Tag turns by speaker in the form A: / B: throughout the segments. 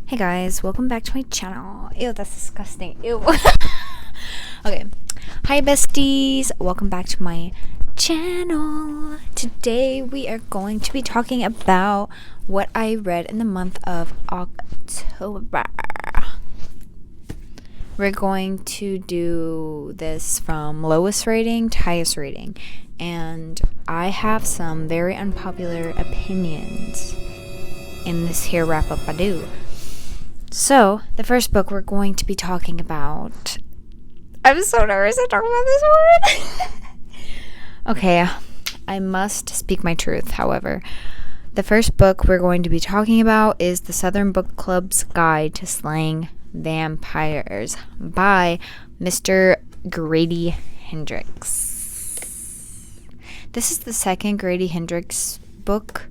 A: Hey guys, welcome back to my channel. Ew, that's disgusting. Ew. Okay. Hi besties, welcome back to my channel. Today we are going to be talking about what I read in the month of October. We're going to do this from lowest rating to highest rating. And I have some very unpopular opinions in this here wrap up I do. So, the first book we're going to be talking about... I'm so nervous to talk about this one. Okay, I must speak my truth, however. The first book we're going to be talking about is The Southern Book Club's Guide to Slaying Vampires by Mr. Grady Hendrix. This is the second Grady Hendrix book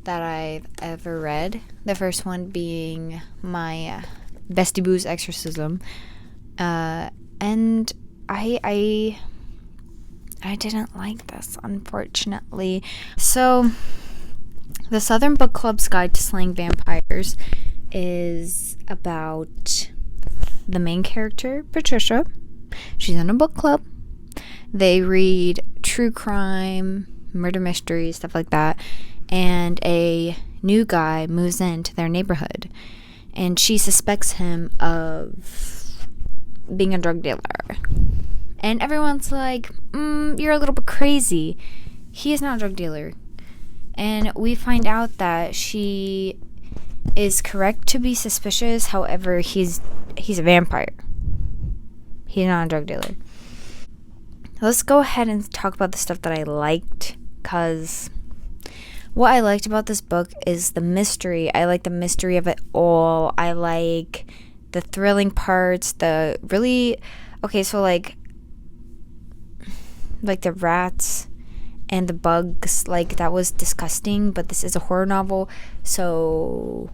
A: that I've ever read. The first one being my Bestie Boo's Exorcism. And I didn't like this, unfortunately. So, The Southern Book Club's Guide to Slaying Vampires is about the main character, Patricia. She's in a book club. They read true crime, murder mysteries, stuff like that. And a new guy moves into their neighborhood, and she suspects him of being a drug dealer. And everyone's like, you're a little bit crazy. He is not a drug dealer. And we find out that she is correct to be suspicious. However, he's a vampire. He's not a drug dealer. Let's go ahead and talk about the stuff that I liked, because what I liked about this book is the mystery. I like the mystery of it all. I like the thrilling parts, the really... Okay, so like the rats and the bugs, like, that was disgusting, but this is a horror novel, so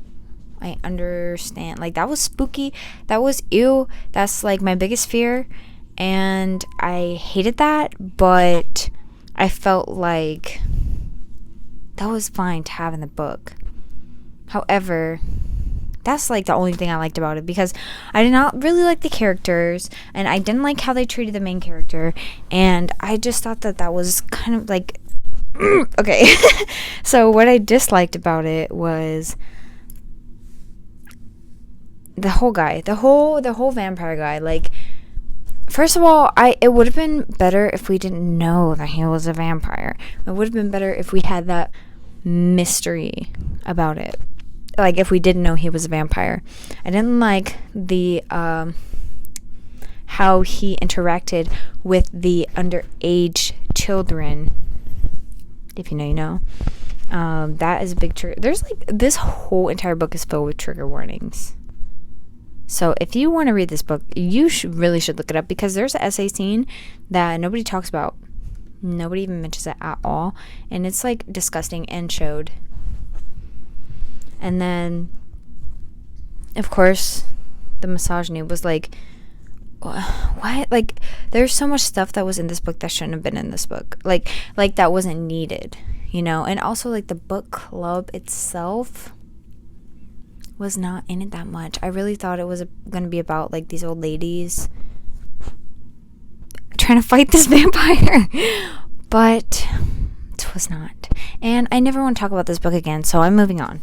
A: I understand. Like, that was spooky. That was ew. That's, like, my biggest fear, and I hated that, but I felt like that was fine to have in the book. However, that's like the only thing I liked about it, because I did not really like the characters, and I didn't like how they treated the main character, and I just thought that was kind of like okay. So what I disliked about it was the whole guy, the whole vampire guy. Like, first of all, it would have been better if we didn't know that he was a vampire. It would have been better if we had that mystery about it. Like, if we didn't know he was a vampire. I didn't like the how he interacted with the underage children. If you know, you know. That is a big trigger. There's like, this whole entire book is filled with trigger warnings. So if you want to read this book, you really should look it up, because there's an essay scene that nobody talks about. Nobody even mentions it at all. And it's like disgusting and showed. And then, of course, the misogyny was like, what? Like, there's so much stuff that was in this book that shouldn't have been in this book. Like that wasn't needed, you know? And also, like, the book club itself was not in it that much. I really thought it was going to be about, like, these old ladies trying to fight this vampire. But it was not. And I never want to talk about this book again, so I'm moving on.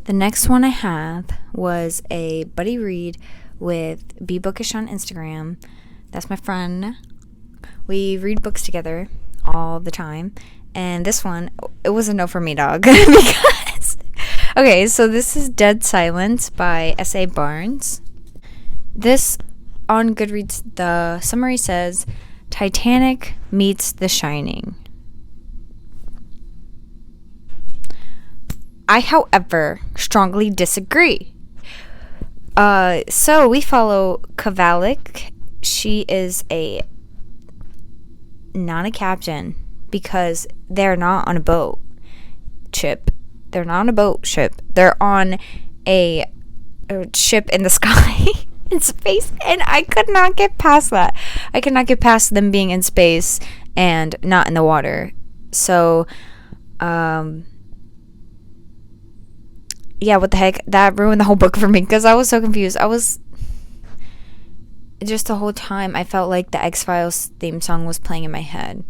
A: The next one I had was a buddy read with Be Bookish on Instagram. That's my friend. We read books together all the time. And this one, it was a no for me, dog. Because... Okay, so this is Dead Silence by S.A. Barnes. This, on Goodreads, the summary says, Titanic meets The Shining. I, however, strongly disagree. So we follow Kavalik. She is not a captain, because they're not on a boat ship. They're not on a boat ship. They're on a ship in the sky, in space, and I could not get past that. I could not get past them being in space and not in the water. So, yeah, what the heck? That ruined the whole book for me because I was so confused. I was just the whole time I felt like the X-Files theme song was playing in my head.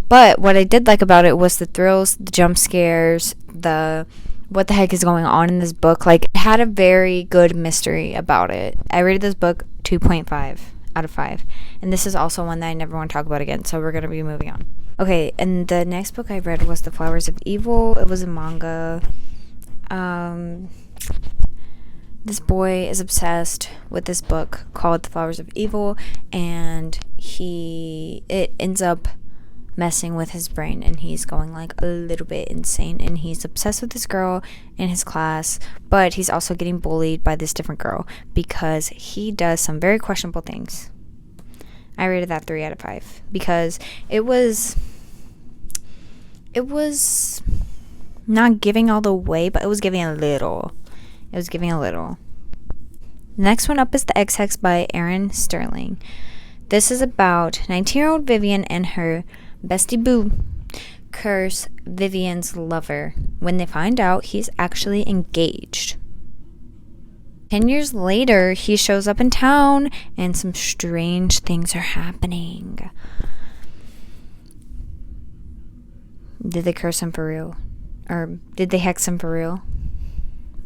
A: But what I did like about it was the thrills, the jump scares, the what the heck is going on in this book. Like, it had a very good mystery about it. I rated this book 2.5 out of 5. And this is also one that I never want to talk about again, so we're going to be moving on. Okay, and the next book I read was The Flowers of Evil. It was a manga. This boy is obsessed with this book called The Flowers of Evil, and it ends up messing with his brain, and he's going like a little bit insane, and he's obsessed with this girl in his class, but he's also getting bullied by this different girl because he does some very questionable things. I rated that 3 out of 5 because it was not giving all the way, but it was giving a little. It was giving a little. Next one up is The Ex-Hex by Erin Sterling. This is about 19-year-old Vivian and her bestie Boo curse Vivian's lover when they find out he's actually engaged. 10 years later, he shows up in town and some strange things are happening. Did they curse him for real? Or did they hex him for real?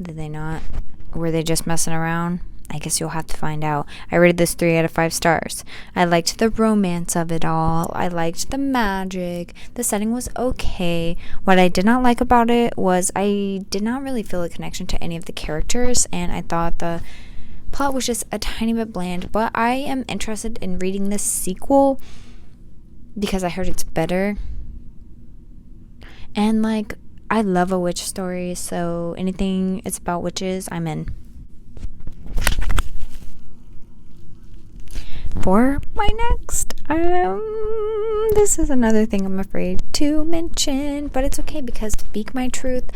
A: Did they not? Or were they just messing around? I guess you'll have to find out. I rated this 3 out of 5 stars. I liked the romance of it all. I liked the magic. The setting was okay. What I did not like about it was I did not really feel a connection to any of the characters, and I thought the plot was just a tiny bit bland. But I am interested in reading this sequel because I heard it's better. And like, I love a witch story, so anything it's about witches, I'm in. For my next, this is another thing I'm afraid to mention, but it's okay because speak my truth.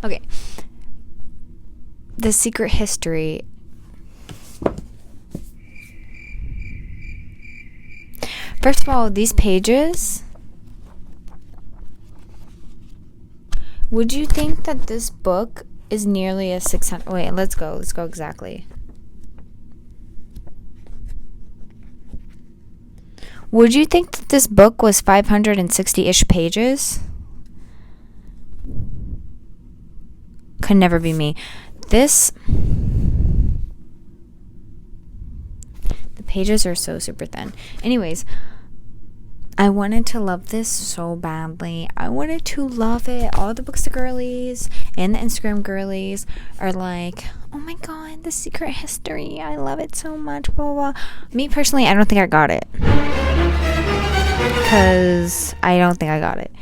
A: Okay. The Secret History. First of all, these pages. Would you think that this book is nearly a 600? Wait, let's go exactly. Would you think that this book was 560-ish pages? Could never be me. The pages are so super thin. Anyways, I wanted to love this so badly. I wanted to love it. All the Books to Girlies and the Instagram girlies are like, oh my god, The Secret History. I love it so much, blah, blah, blah. Me personally, I don't think I got it. Because I don't think I got it.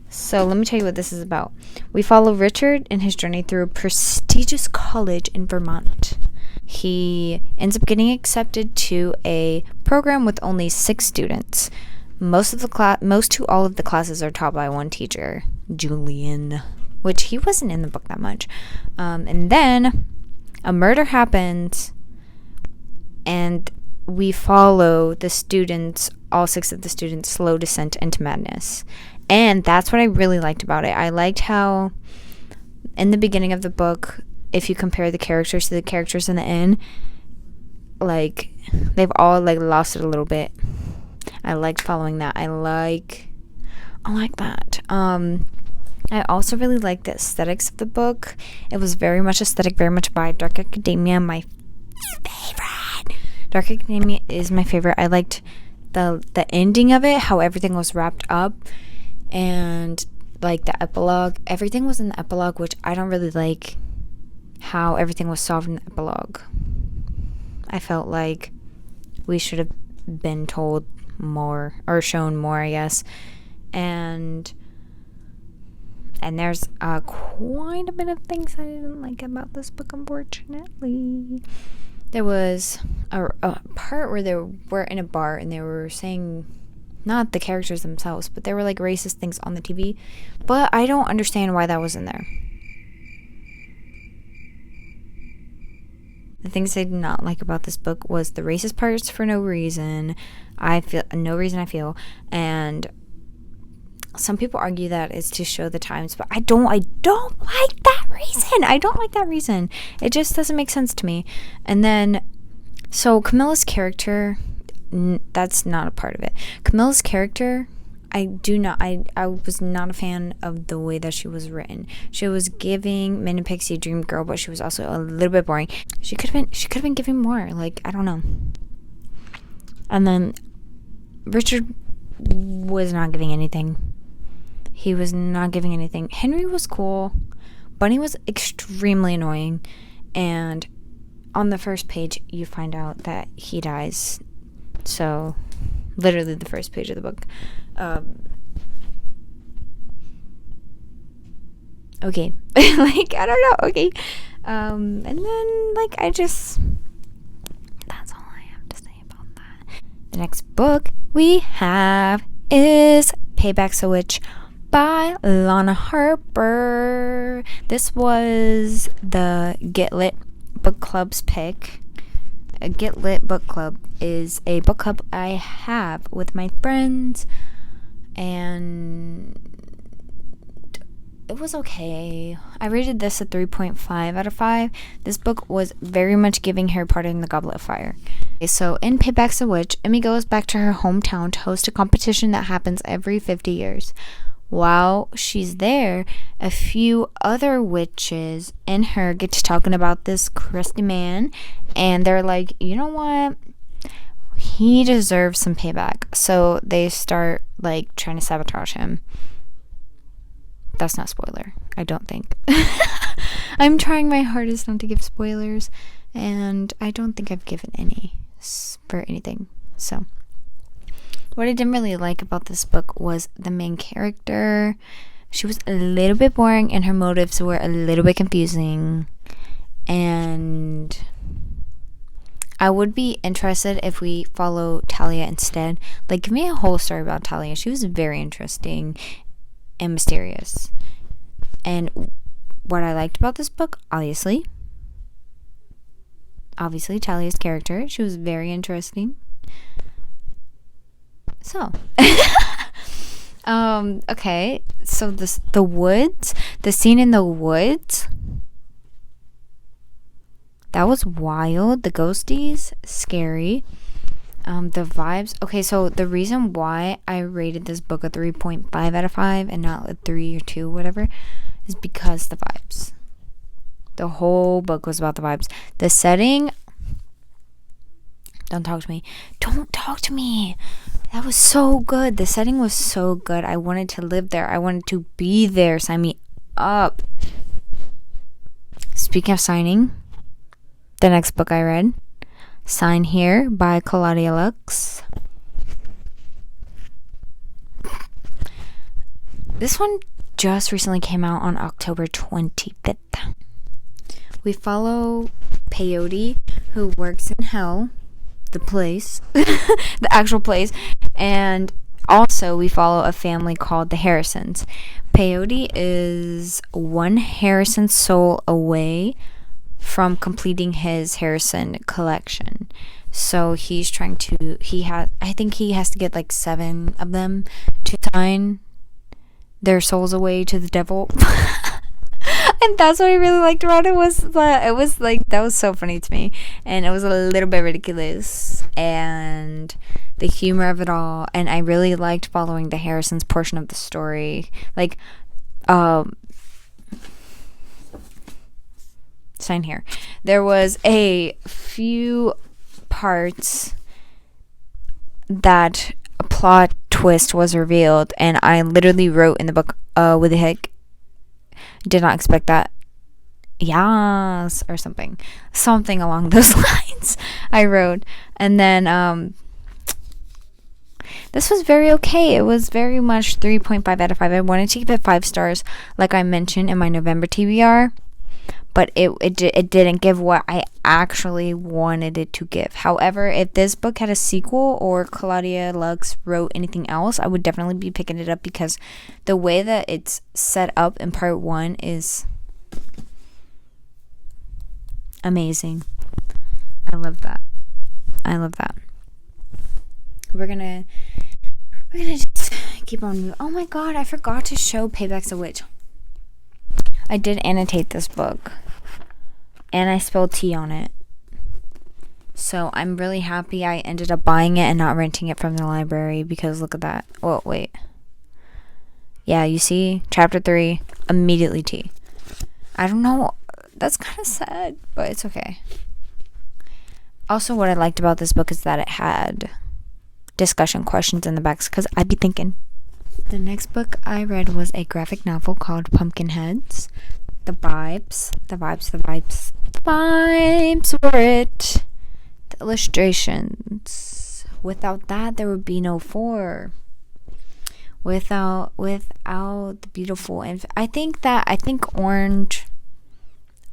A: So let me tell you what this is about. We follow Richard in his journey through a prestigious college in Vermont. He ends up getting accepted to a program with only 6 students. Most to all of the classes are taught by one teacher, Julian, which he wasn't in the book that much. And then a murder happens, and we follow the students, all 6 of the students' slow descent into madness. And that's what I really liked about it. I liked how in the beginning of the book, if you compare the characters to the characters in the end, like, they've all like lost it a little bit. I liked following that. I like that. I also really liked the aesthetics of the book. It was very much aesthetic, very much vibe. Dark Academia, my favorite. Dark Academia is my favorite. I liked the ending of it, how everything was wrapped up, and like the epilogue. Everything was in the epilogue, which I don't really like how everything was solved in the epilogue. I felt like we should have been told more, or shown more, I guess. And there's quite a bit of things I didn't like about this book, unfortunately. There was a part where they were in a bar and they were saying, not the characters themselves, but they were like racist things on the TV, but I don't understand why that was in there. The things I did not like about this book was the racist parts for no reason. I feel, and some people argue that it's to show the times, but I don't like that reason. I don't like that reason. It just doesn't make sense to me. And then, so Camilla's character, that's not a part of it. Camilla's character, I was not a fan of the way that she was written. She was giving Min and Pixie Dream Girl, but she was also a little bit boring. She could have been giving more. Like, I don't know. And then Richard was not giving anything. He was not giving anything. Henry was cool. Bunny was extremely annoying. And on the first page, you find out that he dies. So, literally the first page of the book. Okay. Like, I don't know. Okay. And then, like, that's all I have to say about that. The next book we have is Payback Switch by Lana Harper. This was the Get Lit Book Club's pick. A Get Lit Book Club is a book club I have with my friends, and it was okay. I rated this a 3.5 out of 5. This book was very much giving Harry Potter and the Goblet of Fire. Okay, so in Payback Switch, Emmy goes back to her hometown to host a competition that happens every 50 years. While she's there, a few other witches and her get to talking about this crusty man, and they're like, you know what? He deserves some payback. So they start, like, trying to sabotage him. That's not spoiler, I don't think. I'm trying my hardest not to give spoilers, and I don't think I've given any for anything. So what I didn't really like about this book was the main character. She was a little bit boring, and her motives were a little bit confusing. And I would be interested if we follow Talia instead. Like, give me a whole story about Talia. She was very interesting and mysterious. And what I liked about this book, obviously Talia's character. She was very interesting. So, okay, so the scene in the woods, that was wild. The ghosties, scary. The vibes. Okay, so the reason why I rated this book a 3.5 out of 5 and not a 3 or 2, whatever, is because the vibes. The whole book was about the vibes. The setting. Don't talk to me. Don't talk to me. That was so good. The setting was so good. I wanted to live there. I wanted to be there. Sign me up. Speaking of signing, the next book I read, Sign Here by Claudia Lux. This one just recently came out on October 25th. We follow Peyote, who works in hell, the place, the actual place, and also we follow a family called the Harrisons. Peyote is one Harrison soul away from completing his Harrison collection. So he's trying to, I think he has to get like 7 of them to sign their souls away to the devil. And that's what I really liked about it, was that it was like, that was so funny to me, and it was a little bit ridiculous, and the humor of it all, and I really liked following the Harrisons portion of the story. Like, Sign Here, there was a few parts that a plot twist was revealed, and I literally wrote in the book, with the heck, did not expect that. Yes, or something along those lines I wrote. And then this was very okay. It was very much 3.5 out of 5. I wanted to give it 5 stars, like I mentioned in my November TBR, but it didn't give what I actually wanted it to give. However, if this book had a sequel or Claudia Lux wrote anything else, I would definitely be picking it up, because the way that it's set up in part 1 is amazing. I love that. We're gonna just keep on moving. Oh my god, I forgot to show Payback Switch. I did annotate this book. And I spilled tea on it. So I'm really happy I ended up buying it and not renting it from the library, because look at that. Oh, wait. Yeah, you see? Chapter 3, immediately tea. I don't know. That's kind of sad, but it's okay. Also, what I liked about this book is that it had discussion questions in the backs, because I'd be thinking. The next book I read was a graphic novel called Pumpkinheads. The vibes were it. The illustrations. Without that, there would be no 4. Without the beautiful, and I think orange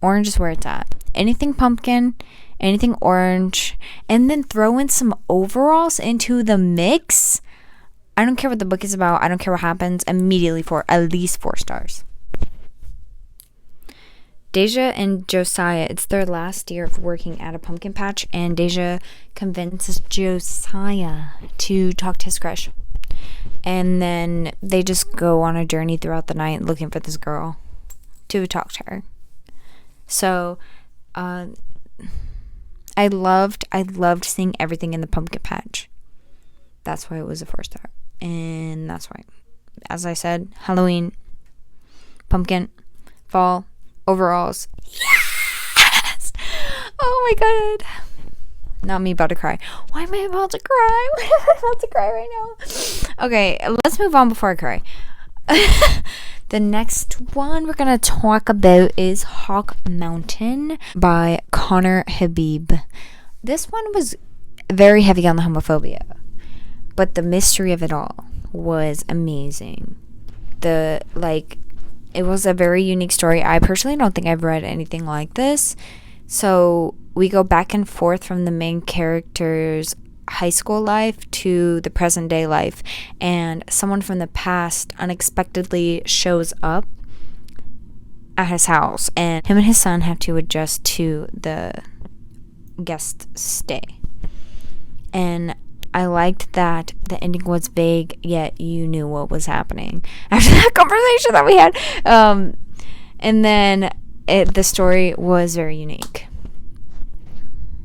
A: is where it's at. Anything pumpkin, anything orange, and then throw in some overalls into the mix. I don't care what the book is about. I don't care what happens. Immediately for at least 4 stars. Deja and Josiah, it's their last year of working at a pumpkin patch, and Deja convinces Josiah to talk to his crush. And then they just go on a journey throughout the night looking for this girl to talk to her. So, I loved seeing everything in the pumpkin patch. That's why it was a 4-star. And that's why, as I said, Halloween, pumpkin, fall, overalls. Yes! Oh my god. Not me about to cry. Why am I about to cry? Why am I about to cry right now? Okay, let's move on before I cry. The next one we're going to talk about is Hawk Mountain by Connor Habib. This one was very heavy on the homophobia, but the mystery of it all was amazing. It was a very unique story. I personally don't think I've read anything like this. So we go back and forth from the main character's high school life to the present day life, and someone from the past unexpectedly shows up at his house, and him and his son have to adjust to the guest stay. And I liked that the ending was vague, yet you knew what was happening after that conversation that we had. And then the story was very unique.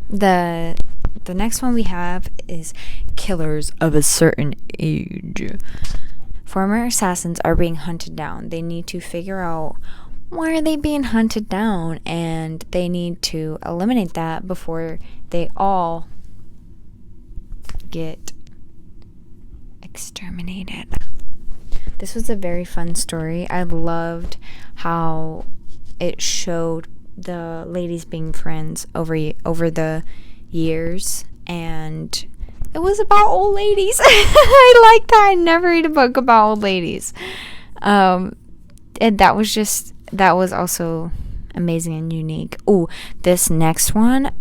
A: The next one we have is Killers of a Certain Age. Former assassins are being hunted down. They need to figure out why are they being hunted down, and they need to eliminate that before they all get exterminated. This was a very fun story. I loved how it showed the ladies being friends over the years, and it was about old ladies. I like that. I never read a book about old ladies. And that was also amazing and unique. Oh, this next one,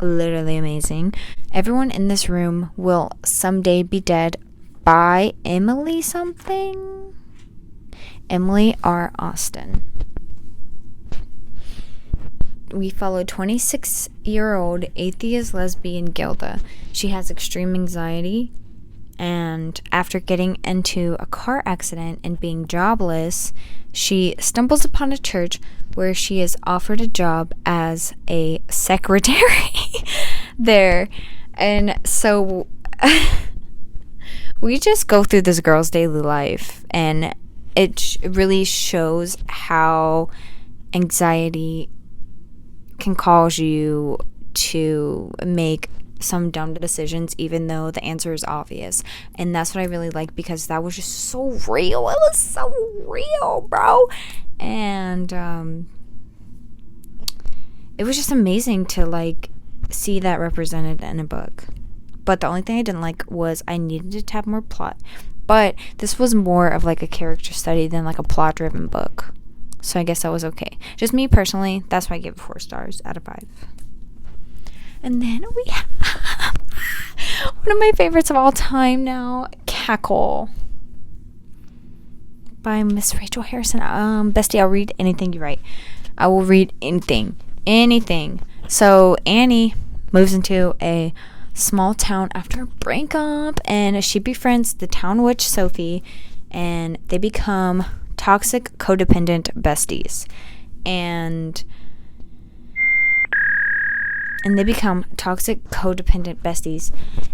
A: literally amazing. Everyone in this room will someday be dead by Emily something. Emily R. Austin. We follow 26-year-old atheist lesbian Gilda. She has extreme anxiety, and after getting into a car accident and being jobless, she stumbles upon a church where she is offered a job as a secretary there. And so we just go through this girl's daily life, and it really shows how anxiety can cause you to make some dumb decisions even though the answer is obvious. And that's what I really like, because that was just so real. It was so real, bro. And it was just amazing to see that represented in a book. But the only thing I didn't like was I needed it to have more plot. But this was more of a character study than a plot driven book. So I guess that was okay. Just me personally, that's why I gave it 4 stars out of 5. And then we have one of my favorites of all time now, Cackle by Miss Rachel Harrison. Bestie, I'll read anything you write. I will read anything. Anything. So Annie moves into a small town after a breakup, and she befriends the town witch Sophie, and they become toxic codependent besties. And they become toxic codependent besties.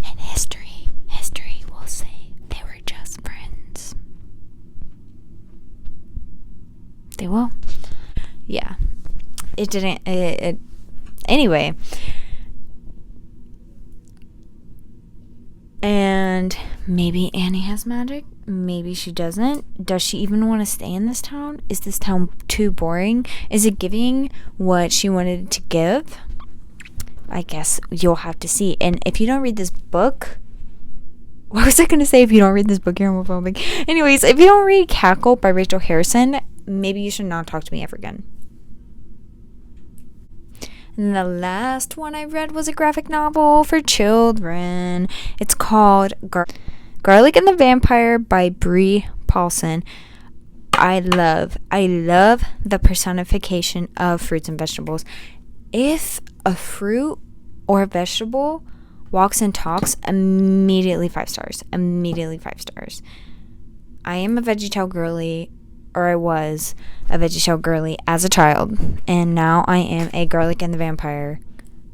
A: And history will say they were just friends. They will. Yeah. It didn't. Anyway. And maybe Annie has magic. Maybe she doesn't. Does she even want to stay in this town? Is this town too boring? Is it giving what she wanted to give? I guess you'll have to see. And if you don't read this book... What was I going to say? If you don't read this book, you're homophobic. Anyways, if you don't read Cackle by Rachel Harrison, maybe you should not talk to me ever again. And the last one I read was a graphic novel for children. It's called Garlic and the Vampire by Bree Paulsen. I love the personification of fruits and vegetables. If a fruit or a vegetable walks and talks, immediately 5 stars. Immediately 5 stars. I am a VeggieTale girly, or I was a VeggieTale girly as a child, and now I am a Garlic and the Vampire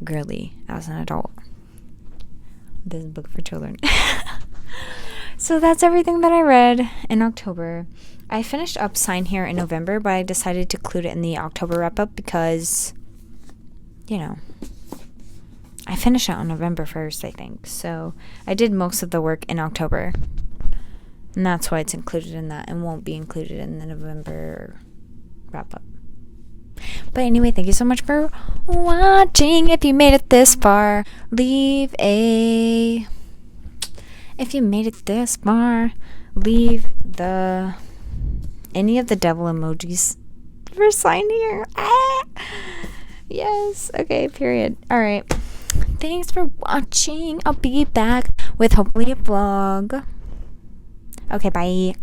A: girly as an adult. This is a book for children. So that's everything that I read in October. I finished up Sign Here in November, but I decided to include it in the October wrap-up because, you know, I finished it on November 1st, I think. So I did most of the work in October. And that's why it's included in that and won't be included in the November wrap-up. But anyway, thank you so much for watching. If you made it this far, leave any of the devil emojis for Sign Here. Yes. Okay, period. All right. Thanks for watching. I'll be back with hopefully a vlog. Okay, bye.